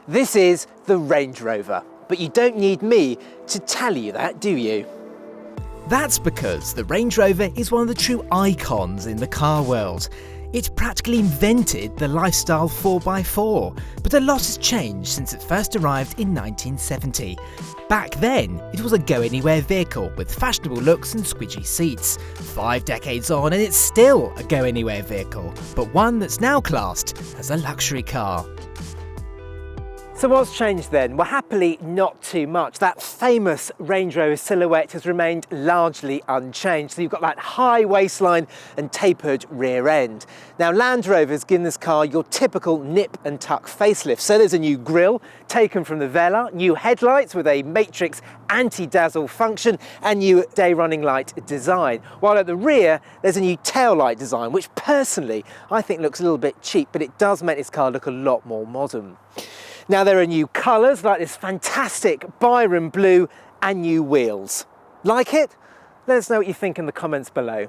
This is the Range Rover, but you don't need me to tell you that, do you? That's because the Range Rover is one of the true icons in the car world. It practically invented the lifestyle 4x4, but a lot has changed since it first arrived in 1970. Back then, it was a go-anywhere vehicle with fashionable looks and squidgy seats. 5 decades on and it's still a go-anywhere vehicle, but one that's now classed as a luxury car. So what's changed then? Well, happily not too much. That famous Range Rover silhouette has remained largely unchanged. So you've got that high waistline and tapered rear end. Now Land Rover's given this car your typical nip and tuck facelift. So there's a new grille taken from the Velar, new headlights with a matrix anti-dazzle function and new day running light design. While at the rear there's a new tail light design, which personally I think looks a little bit cheap, but it does make this car look a lot more modern. Now there are new colours like this fantastic Byron blue and new wheels. Like it? Let us know what you think in the comments below.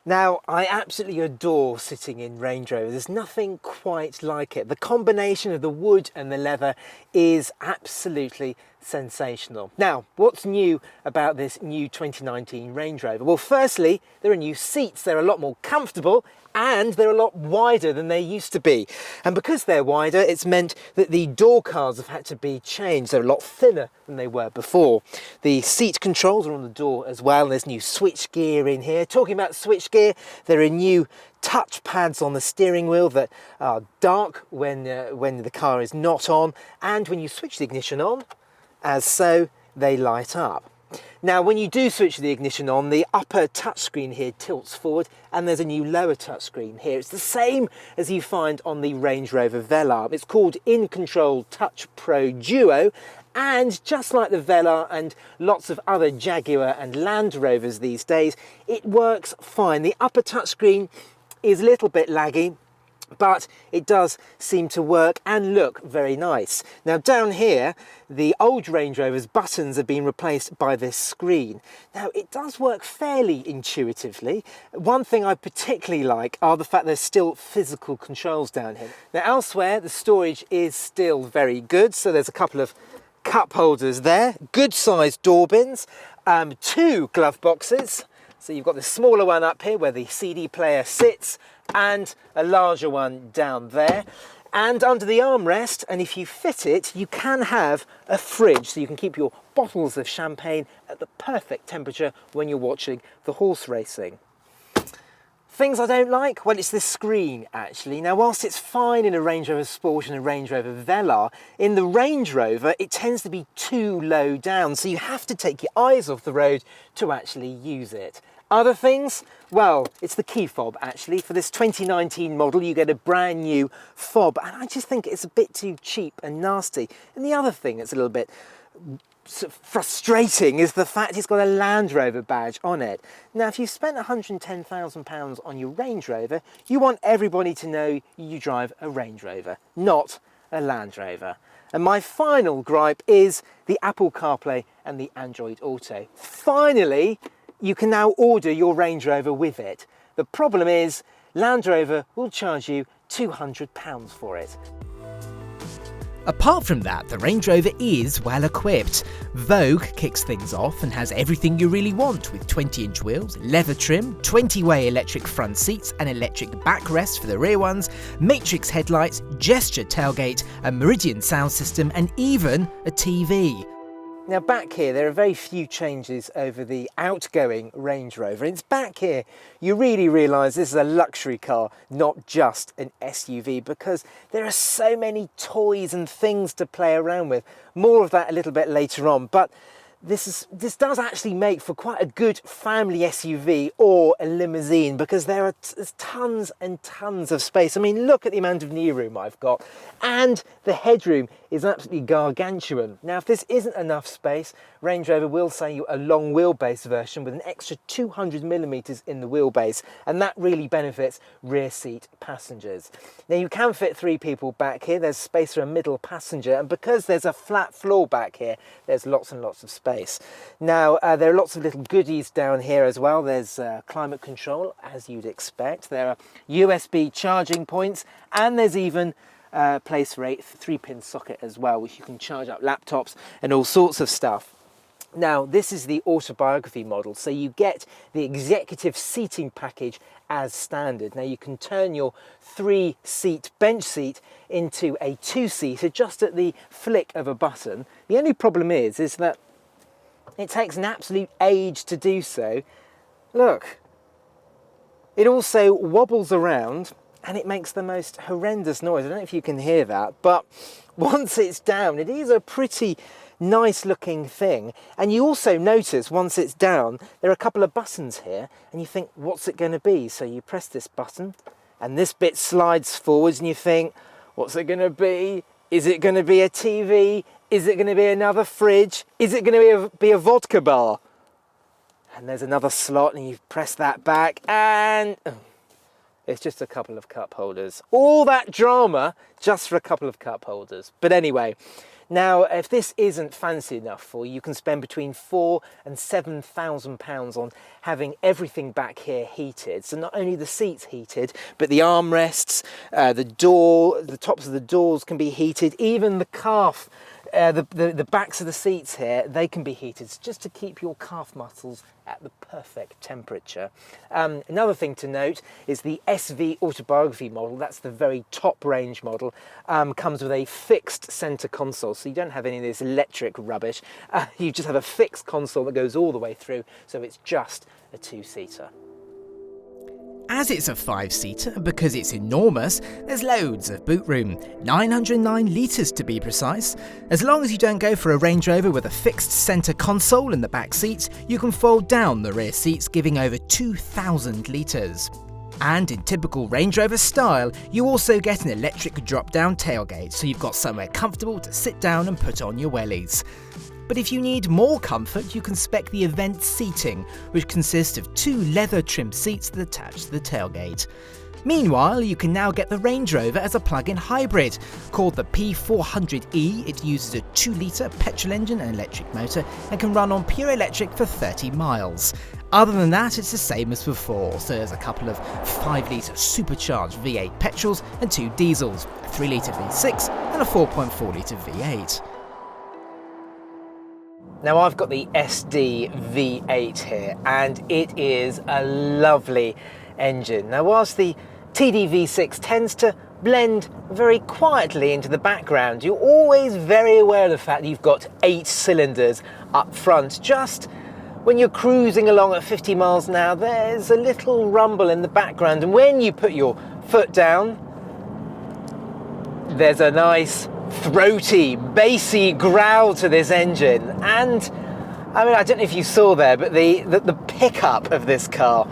Now, I absolutely adore sitting in Range Rover. There's nothing quite like it. The combination of the wood and the leather is absolutely sensational. Now, what's new about this new 2019 Range Rover? Well, firstly, there are new seats. They're a lot more comfortable and they're a lot wider than they used to be. And because they're wider, it's meant that the door cards have had to be changed. They're a lot thinner than they were before. The seat controls are on the door as well. There's new switch gear in here. Talking about switch gear, there are new touch pads on the steering wheel that are dark when the car is not on, and when you switch the ignition on, as so, they light up. Now, when you do switch the ignition on, the upper touchscreen here tilts forward and there's a new lower touchscreen here. It's the same as you find on the Range Rover Velar. It's called In Control Touch Pro Duo, and just like the Velar and lots of other Jaguar and Land Rovers these days, it works fine. The upper touchscreen is a little bit laggy, but it does seem to work and look very nice. Now down here, the old Range Rover's buttons have been replaced by this screen. Now it does work fairly intuitively. One thing I particularly like are the fact there's still physical controls down here. Now elsewhere, the storage is still very good, so there's a couple of cup holders there, good sized door bins, 2 glove boxes. So you've got the smaller one up here where the CD player sits, and a larger one down there. And under the armrest, and if you fit it, you can have a fridge, so you can keep your bottles of champagne at the perfect temperature when you're watching the horse racing. Things I don't like? Well, it's the screen, actually. Now, whilst it's fine in a Range Rover Sport and a Range Rover Velar, in the Range Rover, it tends to be too low down, so you have to take your eyes off the road to actually use it. Other things? Well, it's the key fob, actually. For this 2019 model, you get a brand new fob, and I just think it's a bit too cheap and nasty. And the other thing that's a little bit frustrating is the fact it's got a Land Rover badge on it. Now, if you've spent £110,000 on your Range Rover, you want everybody to know you drive a Range Rover, not a Land Rover. And my final gripe is the Apple CarPlay and the Android Auto. Finally, you can now order your Range Rover with it. The problem is Land Rover will charge you £200 for it. Apart from that, the Range Rover is well equipped. Vogue kicks things off and has everything you really want, with 20-inch wheels, leather trim, 20-way electric front seats, an electric backrest for the rear ones, matrix headlights, gesture tailgate, a Meridian sound system, and even a TV. Now back here, there are very few changes over the outgoing Range Rover. It's back here you really realise this is a luxury car, not just an SUV, because there are so many toys and things to play around with. More of that a little bit later on, but this does actually make for quite a good family SUV or a limousine, because there's tons and tons of space. I mean, look at the amount of knee room I've got, and the headroom is absolutely gargantuan. Now, if this isn't enough space, Range Rover will sell you a long wheelbase version with an extra 200mm in the wheelbase, and that really benefits rear seat passengers. Now, you can fit 3 people back here. There's space for a middle passenger, and because there's a flat floor back here, there's lots and lots of space. Now, there are lots of little goodies down here as well. There's climate control, as you'd expect. There are USB charging points, and there's even place for a 3-pin socket as well, which you can charge up laptops and all sorts of stuff. Now, this is the autobiography model, so you get the executive seating package as standard. Now, you can turn your 3-seat bench seat into a 2-seater just at the flick of a button. The only problem is that it takes an absolute age to do so. Look, it also wobbles around and it makes the most horrendous noise. I don't know if you can hear that, but once it's down, it is a pretty nice looking thing. And you also notice once it's down, there are a couple of buttons here and you think, what's it going to be? So you press this button and this bit slides forwards and you think, what's it going to be? Is it going to be a TV? Is it going to be another fridge? Is it going to be a vodka bar? And there's another slot and you press that back and it's just a couple of cup holders. All that drama just for a couple of cup holders. But anyway, now if this isn't fancy enough for you, you can spend between £4,000 and £7,000 on having everything back here heated. So not only the seats heated, but the armrests, the tops of the doors can be heated, even the calf, the backs of the seats here, they can be heated just to keep your calf muscles at the perfect temperature. Another thing to note is the SV autobiography model, that's the very top range model, comes with a fixed center console, so you don't have any of this electric rubbish. You just have a fixed console that goes all the way through, so it's just a 2-seater. As it's a 5-seater, because it's enormous, there's loads of boot room, 909 litres to be precise. As long as you don't go for a Range Rover with a fixed centre console in the back seats, you can fold down the rear seats, giving over 2,000 litres. And in typical Range Rover style, you also get an electric drop-down tailgate, so you've got somewhere comfortable to sit down and put on your wellies. But if you need more comfort, you can spec the event seating, which consists of 2 leather-trimmed seats that attach to the tailgate. Meanwhile, you can now get the Range Rover as a plug-in hybrid. Called the P400e, it uses a 2-litre petrol engine and electric motor and can run on pure electric for 30 miles. Other than that, it's the same as before, so there's a couple of 5-litre supercharged V8 petrols and 2 diesels, a 3-litre V6 and a 4.4-litre V8. Now I've got the SD V8 here and it is a lovely engine. Now whilst the TD V6 tends to blend very quietly into the background, you're always very aware of the fact that you've got 8 cylinders up front. Just when you're cruising along at 50 miles an hour, there's a little rumble in the background, and when you put your foot down, there's a nice throaty, bassy growl to this engine. And I mean, I don't know if you saw there, but the pickup of this car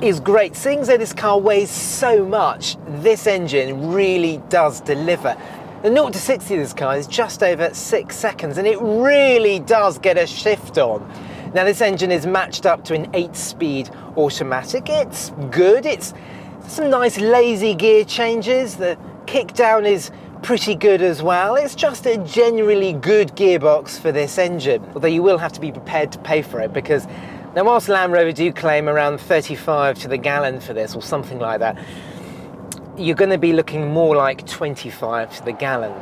is great. Seeing as though this car weighs so much, this engine really does deliver. The 0 to 60 of this car is just over 6 seconds, and it really does get a shift on. Now this engine is matched up to an 8-speed automatic. It's good. It's some nice lazy gear changes. The kick down is pretty good as well. It's just a genuinely good gearbox for this engine, although you will have to be prepared to pay for it, because now whilst Land Rover do claim around 35 to the gallon for this or something like that, you're going to be looking more like 25 to the gallon.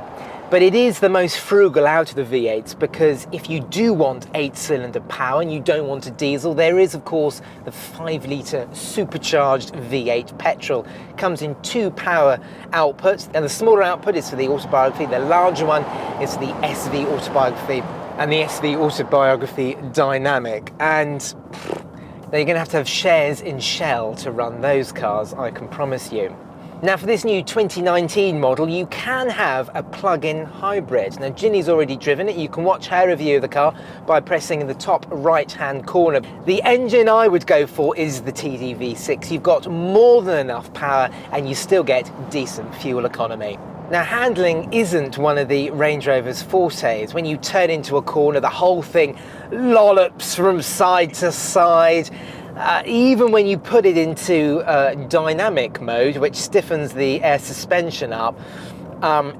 But it is the most frugal out of the V8s, because if you do want 8-cylinder power and you don't want a diesel, there is of course the 5-litre supercharged V8 petrol. It comes in 2 power outputs, and the smaller output is for the autobiography, the larger one is for the SV autobiography and the SV autobiography dynamic. And now you're going to have shares in Shell to run those cars, I can promise you. Now for this new 2019 model, you can have a plug-in hybrid. Now Ginny's already driven it. You can watch her review of the car by pressing the top right-hand corner. The engine I would go for is the TD V6. You've got more than enough power and you still get decent fuel economy. Now handling isn't one of the Range Rover's fortes. When you turn into a corner, the whole thing lollops from side to side. Even when you put it into dynamic mode, which stiffens the air suspension up,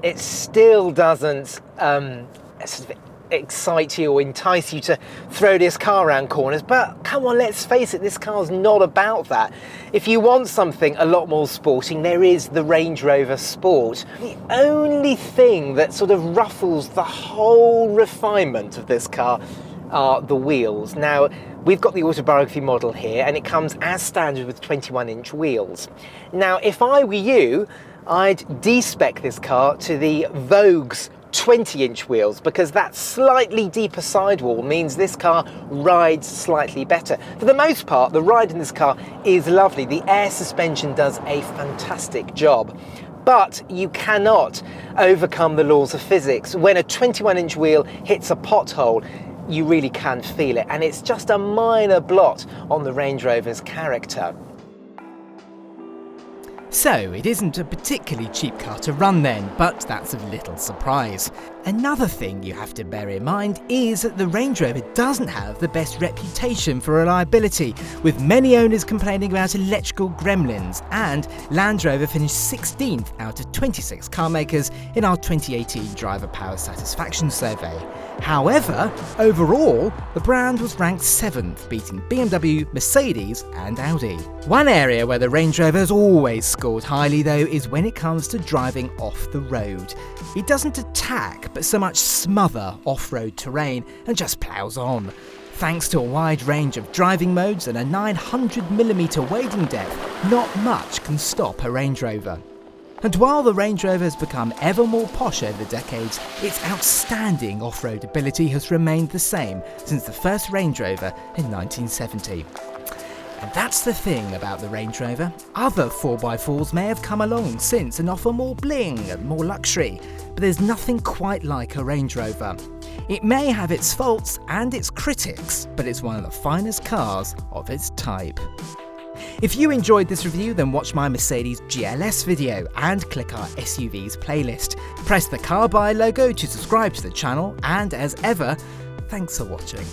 it still doesn't excite you or entice you to throw this car around corners, but come on, let's face it, this car's not about that. If you want something a lot more sporting, there is the Range Rover Sport. The only thing that sort of ruffles the whole refinement of this car are the wheels. Now, we've got the autobiography model here, and it comes as standard with 21-inch wheels. Now, if I were you, I'd de-spec this car to the Vogue's 20-inch wheels, because that slightly deeper sidewall means this car rides slightly better. For the most part, the ride in this car is lovely. The air suspension does a fantastic job. But you cannot overcome the laws of physics. When a 21-inch wheel hits a pothole, you really can feel it, and it's just a minor blot on the Range Rover's character. So it isn't a particularly cheap car to run then, but that's of little surprise. Another thing you have to bear in mind is that the Range Rover doesn't have the best reputation for reliability, with many owners complaining about electrical gremlins, and Land Rover finished 16th out of 26 car makers in our 2018 Driver Power Satisfaction Survey. However, overall, the brand was ranked 7th, beating BMW, Mercedes and Audi. One area where the Range Rover has always scored highly though is when it comes to driving off the road. It doesn't attack, but so much smother off-road terrain and just ploughs on. Thanks to a wide range of driving modes and a 900mm wading depth, not much can stop a Range Rover. And while the Range Rover has become ever more posh over the decades, its outstanding off-road ability has remained the same since the first Range Rover in 1970. And that's the thing about the Range Rover. Other 4x4s may have come along since and offer more bling and more luxury, but there's nothing quite like a Range Rover. It may have its faults and its critics, but it's one of the finest cars of its type. If you enjoyed this review, then watch my Mercedes GLS video and click our SUVs playlist. Press the Carbuyer logo to subscribe to the channel, and as ever, thanks for watching.